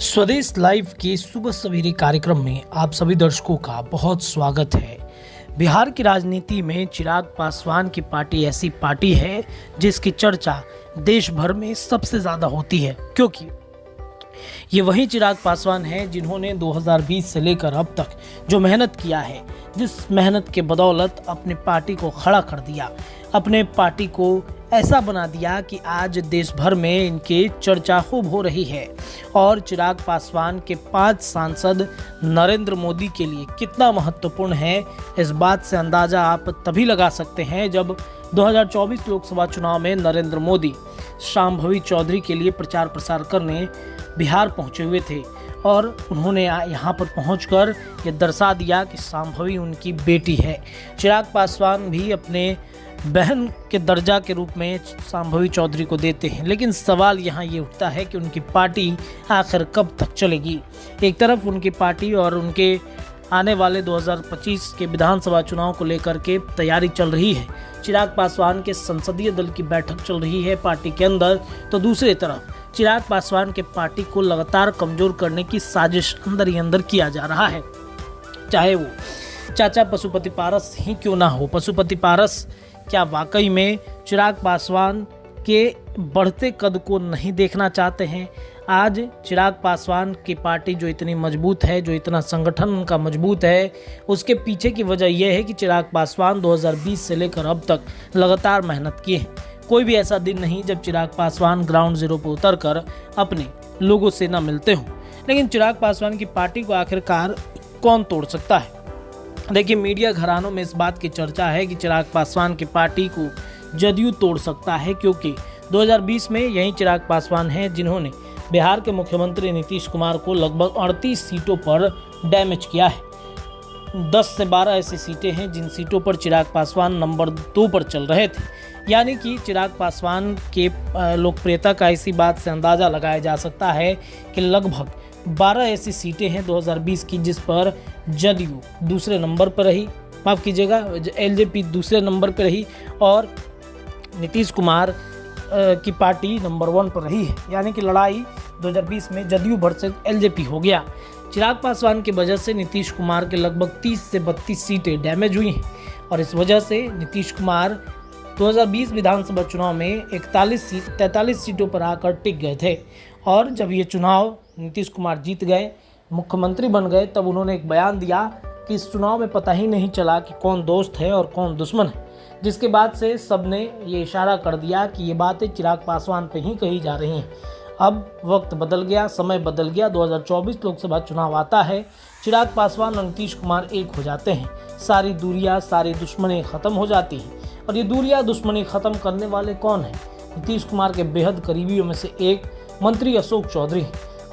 स्वदेश लाइव के सुबह सवेरे कार्यक्रम में आप सभी दर्शकों का बहुत स्वागत है। बिहार की राजनीति में चिराग पासवान की पार्टी ऐसी पार्टी है जिसकी चर्चा देश भर में सबसे ज़्यादा होती है, क्योंकि ये वही चिराग पासवान हैं जिन्होंने 2020 से लेकर अब तक जो मेहनत किया है, जिस मेहनत के बदौलत अपने पार्टी को खड़ा कर दिया, अपने पार्टी को ऐसा बना दिया कि आज देश भर में इनकी चर्चा खूब हो रही है। और चिराग पासवान के 5 सांसद नरेंद्र मोदी के लिए कितना महत्वपूर्ण है, इस बात से अंदाज़ा आप तभी लगा सकते हैं जब 2024 लोकसभा चुनाव में नरेंद्र मोदी शांभवी चौधरी के लिए प्रचार प्रसार करने बिहार पहुंचे हुए थे और उन्होंने यहाँ पर पहुंचकर ये दर्शा दिया कि शांभवी उनकी बेटी है। चिराग पासवान भी अपने बहन के दर्जा के रूप में शांभवी चौधरी को देते हैं, लेकिन सवाल यहाँ ये उठता है कि उनकी पार्टी आखिर कब तक चलेगी। एक तरफ उनकी पार्टी और उनके आने वाले 2025 के विधानसभा चुनाव को लेकर के तैयारी चल रही है, चिराग पासवान के संसदीय दल की बैठक चल रही है पार्टी के अंदर, तो दूसरी तरफ चिराग पासवान के पार्टी को लगातार कमज़ोर करने की साजिश अंदर ही अंदर किया जा रहा है। चाहे वो चाचा पशुपति पारस ही क्यों ना हो। पशुपति पारस क्या वाकई में चिराग पासवान के बढ़ते कद को नहीं देखना चाहते हैं? आज चिराग पासवान की पार्टी जो इतनी मजबूत है, जो इतना संगठन उनका मजबूत है, उसके पीछे की वजह यह है कि चिराग पासवान 2020 से लेकर अब तक लगातार मेहनत किए हैं। कोई भी ऐसा दिन नहीं जब चिराग पासवान ग्राउंड जीरो पर उतरकर अपने लोगों से न मिलते हों। लेकिन चिराग पासवान की पार्टी को आखिरकार कौन तोड़ सकता है? देखिए, मीडिया घरानों में इस बात की चर्चा है कि चिराग पासवान की पार्टी को जदयू तोड़ सकता है, क्योंकि 2020 में यही चिराग पासवान हैं जिन्होंने बिहार के मुख्यमंत्री नीतीश कुमार को लगभग 38 सीटों पर डैमेज किया है। 10 से 12 ऐसी सीटें हैं जिन सीटों पर चिराग पासवान नंबर 2 पर चल रहे थे। यानी कि चिराग पासवान के लोकप्रियता का इसी बात से अंदाज़ा लगाया जा सकता है कि लगभग 12 ऐसी सीटें हैं 2020 की जिस पर जदयू दूसरे नंबर पर रही, माफ़ कीजिएगा, एलजेपी दूसरे नंबर पर रही और नीतीश कुमार की पार्टी नंबर 1 पर रही है। यानी कि लड़ाई 2020 में जदयू वर्सेस एलजेपी हो गया। चिराग पासवान की वजह से नीतीश कुमार के लगभग 30 से 32 सीटें डैमेज हुई हैं और इस वजह से नीतीश कुमार 2020 विधानसभा चुनाव में 43 सीटों पर आकर टिक गए थे। और जब ये चुनाव नीतीश कुमार जीत गए, मुख्यमंत्री बन गए, तब उन्होंने एक बयान दिया कि इस चुनाव में पता ही नहीं चला कि कौन दोस्त है और कौन दुश्मन है, जिसके बाद से सबने ये इशारा कर दिया कि ये बातें चिराग पासवान पे ही कही जा रही हैं। अब वक्त बदल गया, समय बदल गया, 2024 लोकसभा चुनाव आता है, चिराग पासवान और नीतीश कुमार एक हो जाते हैं, सारी दूरियां, सारी दुश्मनी ख़त्म हो जाती हैं। और ये दूरियां, दुश्मनी ख़त्म करने वाले कौन हैं? नीतीश कुमार के बेहद करीबियों में से एक मंत्री अशोक चौधरी।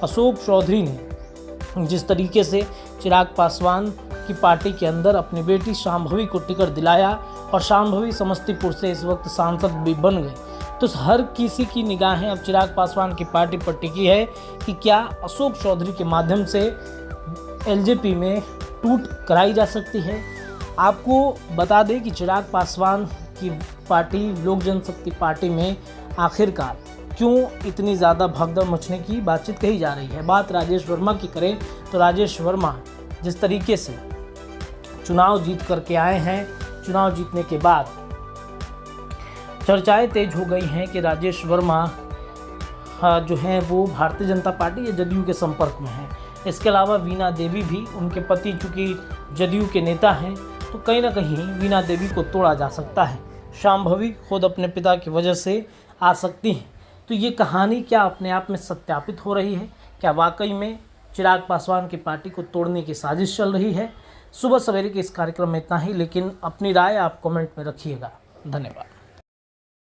अशोक चौधरी ने जिस तरीके से चिराग पासवान की पार्टी के अंदर अपनी बेटी शांभवी को टिकट दिलाया और शांभवी समस्तीपुर से इस वक्त सांसद भी बन गई, तो हर किसी की निगाहें अब चिराग पासवान की पार्टी पर टिकी है कि क्या अशोक चौधरी के माध्यम से एलजेपी में टूट कराई जा सकती है। आपको बता दें कि चिराग पासवान की पार्टी लोक जनशक्ति पार्टी में आखिरकार क्यों इतनी ज़्यादा भगदड़ मचने की बातचीत कही जा रही है। बात राजेश वर्मा की करें तो राजेश वर्मा जिस तरीके से चुनाव जीत करके आए हैं, चुनाव जीतने के बाद चर्चाएं तेज हो गई हैं कि राजेश वर्मा जो हैं वो भारतीय जनता पार्टी या जदयू के संपर्क में हैं। इसके अलावा वीणा देवी भी, उनके पति चूँकि जदयू के नेता हैं, तो कहीं ना कहीं वीणा देवी को तोड़ा जा सकता है। शांभवी खुद अपने पिता की वजह से आ सकती हैं। तो ये कहानी क्या अपने आप में सत्यापित हो रही है? क्या वाकई में चिराग पासवान की पार्टी को तोड़ने की साजिश चल रही है? सुबह सवेरे के इस कार्यक्रम में इतना ही, लेकिन अपनी राय आप कमेंट में रखिएगा। धन्यवाद।